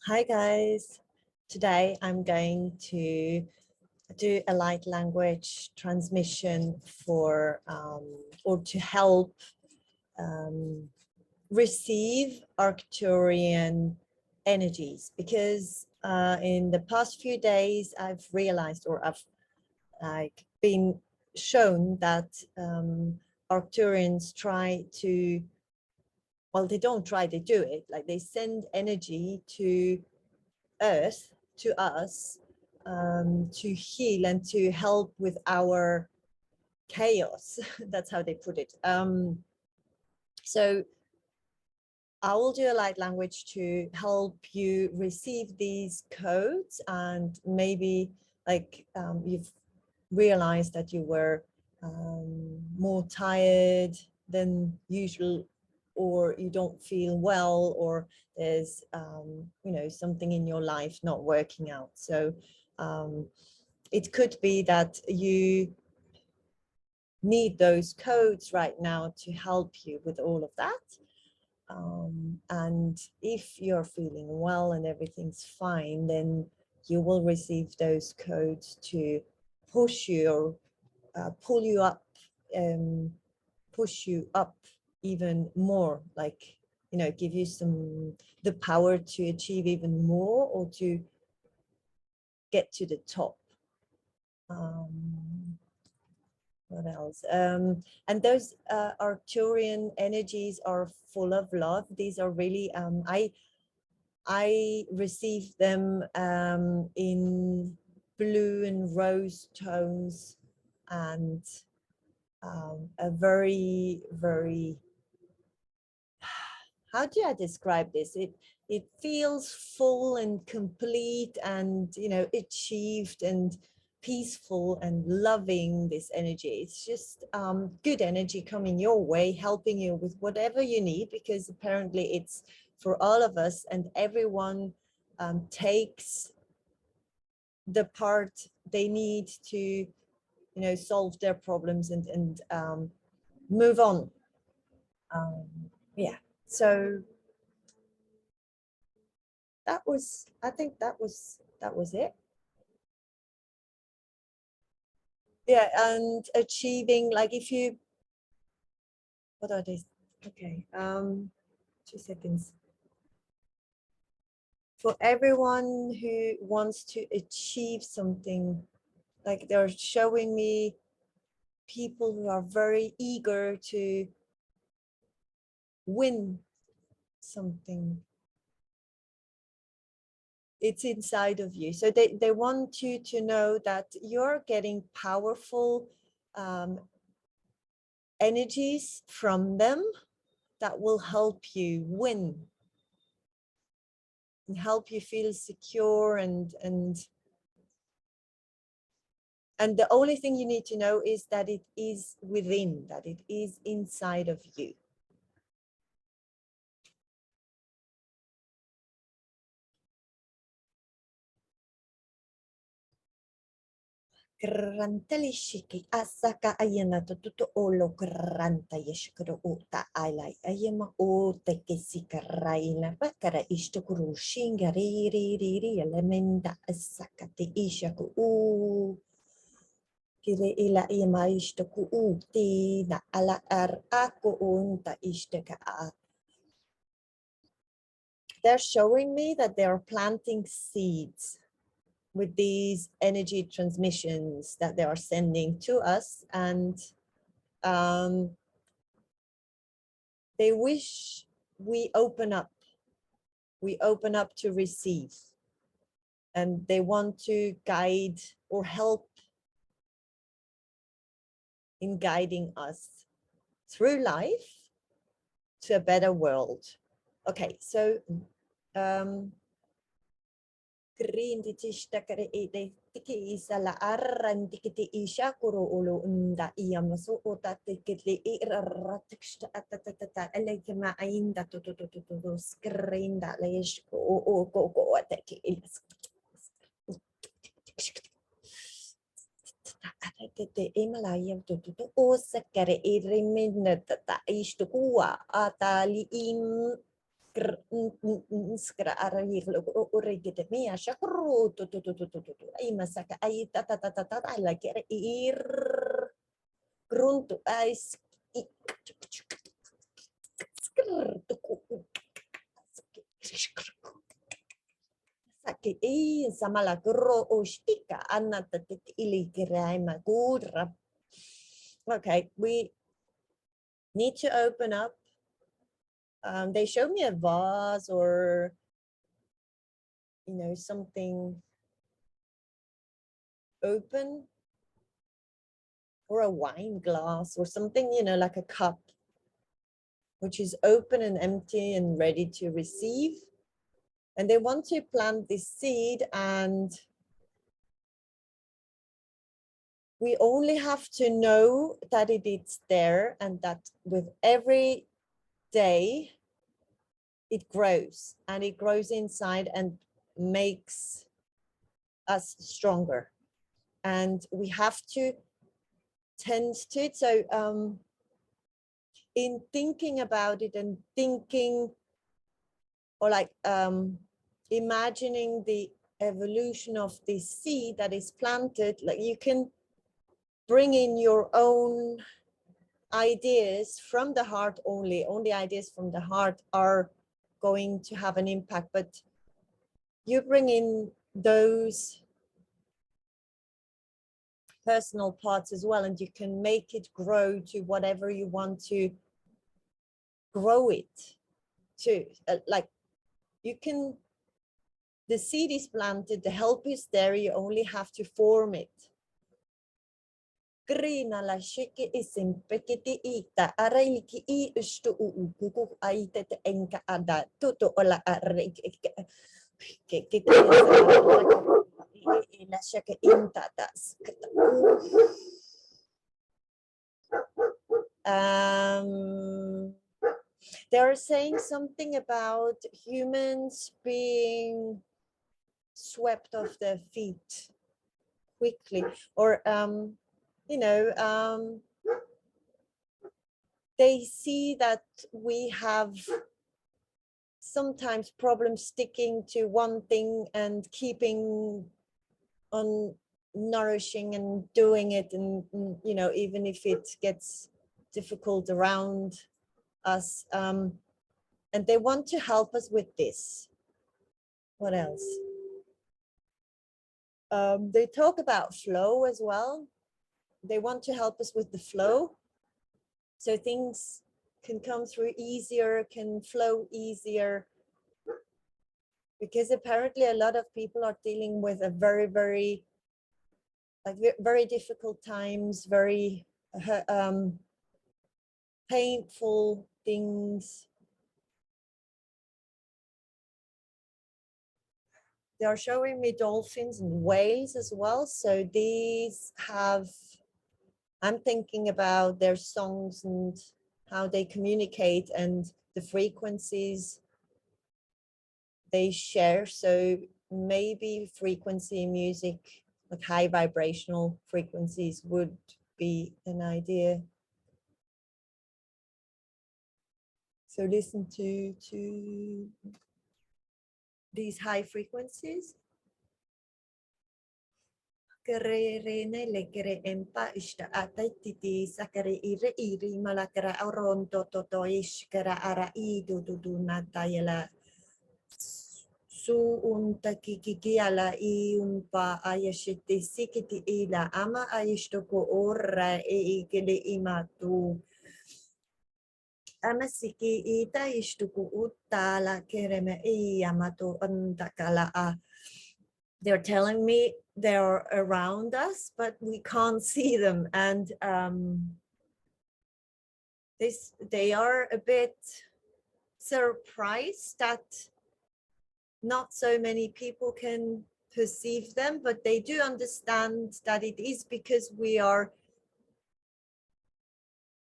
Hi guys, today I'm going to do a light language transmission for or to help receive Arcturian energies, because in the past few days I've realized, or I've been shown that Arcturians try to, well, they don't try, they do it, like they send energy to Earth, to us, to heal and to help with our chaos. That's how they put it. So I will do a light language to help you receive these codes, and maybe you've realized that you were more tired than usual, or you don't feel well, or there's something in your life not working out. So it could be that you need those codes right now to help you with all of that. And if you're feeling well and everything's fine, then you will receive those codes to push you or pull you up, push you up even more, give you the power to achieve even more, or to get to the top. What else? And those Arcturian energies are full of love. These are really, I received them in blue and rose tones, and a very, very, how do I describe this? It feels full and complete, and achieved and peaceful and loving, this energy. It's just good energy coming your way, helping you with whatever you need, because apparently it's for all of us, and everyone takes the part they need to solve their problems and move on. Yeah, so I think that was it. Yeah, and achieving, like, if you, what are these? Okay, 2 seconds. For everyone who wants to achieve something, like they're showing me people who are very eager to win something. It's inside of you. So they want you to know that you're getting powerful energies from them that will help you win and help you feel secure, and the only thing you need to know is that it is within, that it is inside of you. Krantalisiki asaka ayana tutu olo kranta yeshkro uta alai ayama o tekesika bakara ishtukuru shingari riri elementa asaka te ishaku u kire ila ayama ishtuku uti na ala ar ako unta ishtaka a. They're showing me that they're planting seeds with these energy transmissions that they are sending to us, and they wish we open up to receive, and they want to guide or help in guiding us through life to a better world. Okay, so tiki isa la arran tikiti isha kuro ulu unda iya maso ota tikiti iraratiksta atatata elekema ainda to screen da lesh o go ataki ilas atete emalaya to o sakare iriminda ta ishtukua atali im Okay, we need to open up. They showed me a vase or, you know, something open, or a wine glass or something, you know, like a cup, which is open and empty and ready to receive. And they want to plant this seed, and we only have to know that it is there, and that with every day it grows, and it grows inside and makes us stronger. And we have to tend to it. So in thinking about it and thinking, or like imagining the evolution of this seed that is planted, like you can bring in your own ideas from the heart. Only ideas from the heart are going to have an impact, but you bring in those personal parts as well, and you can make it grow to whatever you want to grow it to. Like you can, the seed is planted, the help is there, you only have to form it. Grina la shiki isim pekiti ita araiki I ustu kuku aite te enka ada tutu ola arek la shaka inta das. They're saying something about humans being swept off their feet quickly, or you know, they see that we have sometimes problems sticking to one thing and keeping on nourishing and doing it, and you know, even if it gets difficult around us, and they want to help us with this. What else? They talk about flow as well. They want to help us with the flow, so things can come through easier, can flow easier, because apparently a lot of people are dealing with a very very difficult times, very painful things. They are showing me dolphins and whales as well, so these have, I'm thinking about their songs and how they communicate and the frequencies they share. So maybe frequency music, like high vibrational frequencies, would be an idea. So listen to these high frequencies. Kerene lekere empa ishta atatiti sakare iri malakara auronto toto ishkara ara idu natayala su unta kiki ala I unpa ayashiti sikiti ila ama ayishtoko ora ikele imatu amasiki ita ishtuku utala kereme yamato antakala a. They're telling me they're around us, but we can't see them, and they are a bit surprised that not so many people can perceive them, but they do understand that it is because we are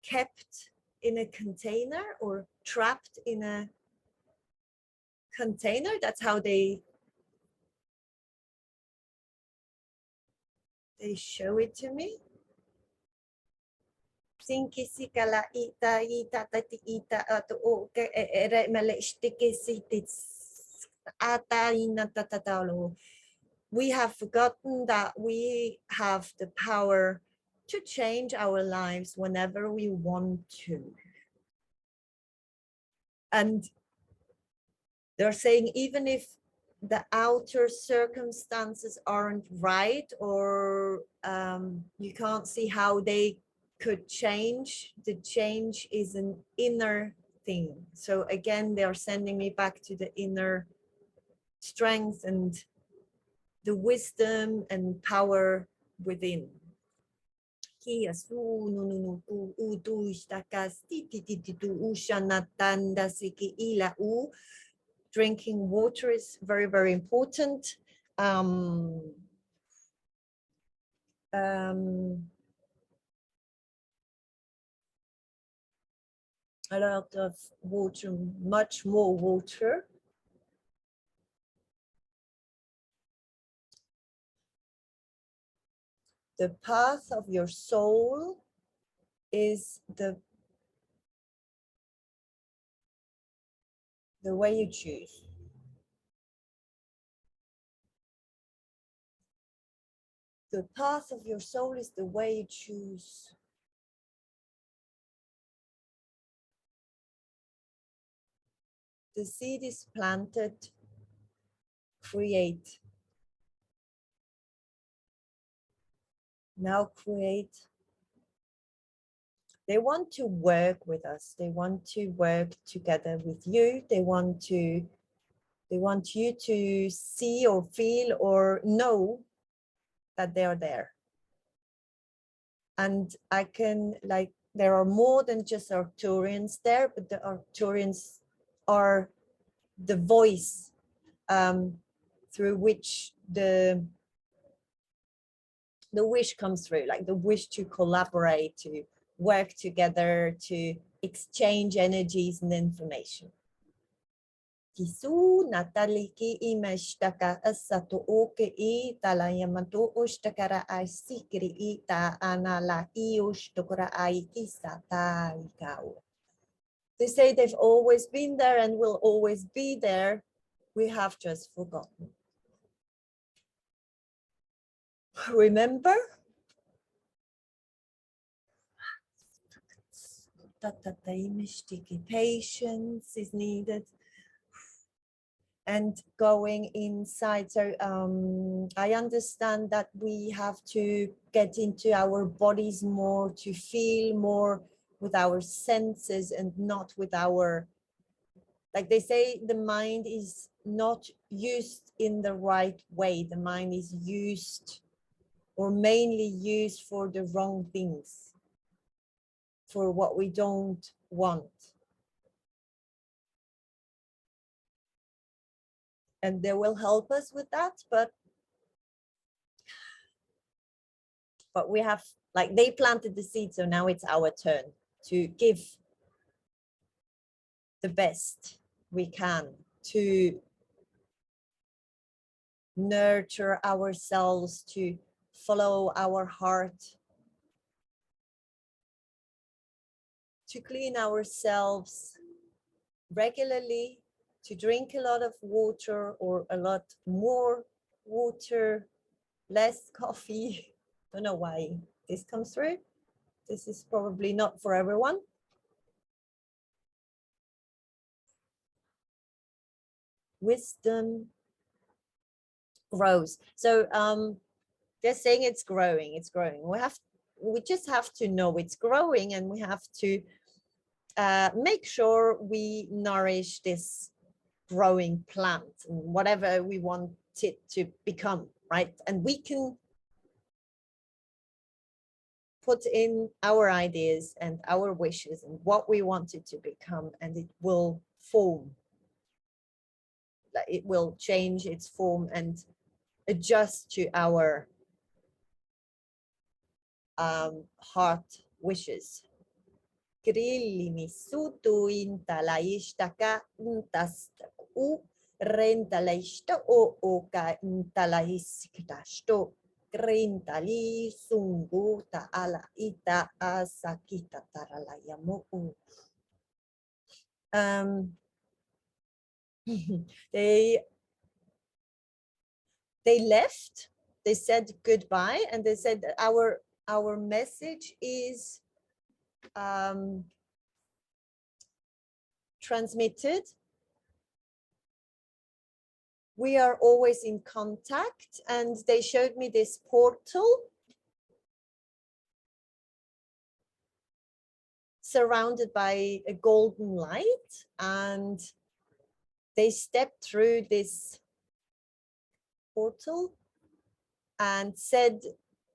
kept in a container or trapped in a container. That's how they show it to me. Sinkisikala ita ita tati ita atu o ke ere mele stikisitis ata ina tatatalo. We have forgotten that we have the power to change our lives whenever we want to. And they're saying even if the outer circumstances aren't right, or you can't see how they could change, the change is an inner thing. So again, they are sending me back to the inner strength and the wisdom and power within. Drinking water is very, very important. A lot of water, much more water. The path of your soul is the way you choose. The path of your soul is the way you choose. The seed is planted, create. Now create. They want to work with us. They want to work together with you. They want you to see or feel or know that they are there. And I can, like, there are more than just Arcturians there, but the Arcturians are the voice through which the wish comes through, like the wish to collaborate, to work together, to exchange energies and information. Kisu nataliki imeshtaka asato oke I talayamato ushtakara I sikri ita anala iushtokara I kisata ikau. They say they've always been there and will always be there. We have just forgotten. Remember? Patience is needed. And going inside. So I understand that we have to get into our bodies more, to feel more with our senses and not with our, like they say, the mind is not used in the right way. The mind is used or mainly used for the wrong things, for what we don't want. And they will help us with that, but we have, like, they planted the seed, so now it's our turn to give the best we can, to nurture ourselves, to follow our heart, to clean ourselves regularly, to drink a lot of water or a lot more water, less coffee. Don't know why this comes through. This is probably not for everyone. Wisdom grows. So they're saying it's growing, it's growing. We just have to know it's growing, and we have to make sure we nourish this growing plant, whatever we want it to become, right? And we can put in our ideas and our wishes and what we want it to become, and it will form. It will change its form and adjust to our heart wishes. Grilli misutu intalaishtaka intastaku rentalaishta o oka intalahiskitasto. Grintali sungu ta'ala ita asakita taralayamu. They left, they said goodbye, and they said our message is transmitted. We are always in contact, and they showed me this portal surrounded by a golden light, and they stepped through this portal and said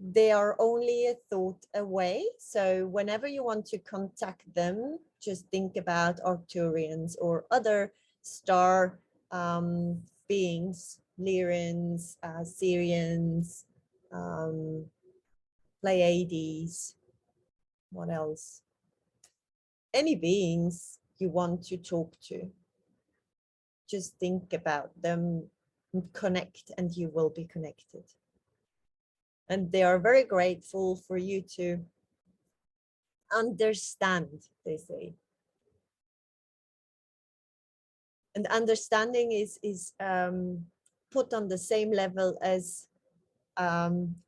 they are only a thought away. So whenever you want to contact them, just think about Arcturians or other star beings, Lyrians, Syrians, Pleiades, what else? Any beings you want to talk to, just think about them, connect, and you will be connected. And they are very grateful for you to understand, they say. And understanding is put on the same level as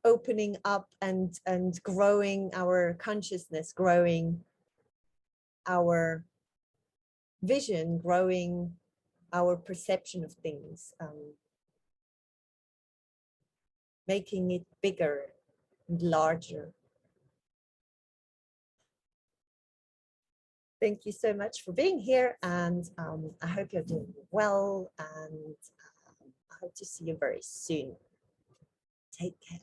opening up and growing our consciousness, growing our vision, growing our perception of things, making it bigger and larger. Thank you so much for being here, and I hope you're doing well, and I hope to see you very soon. Take care.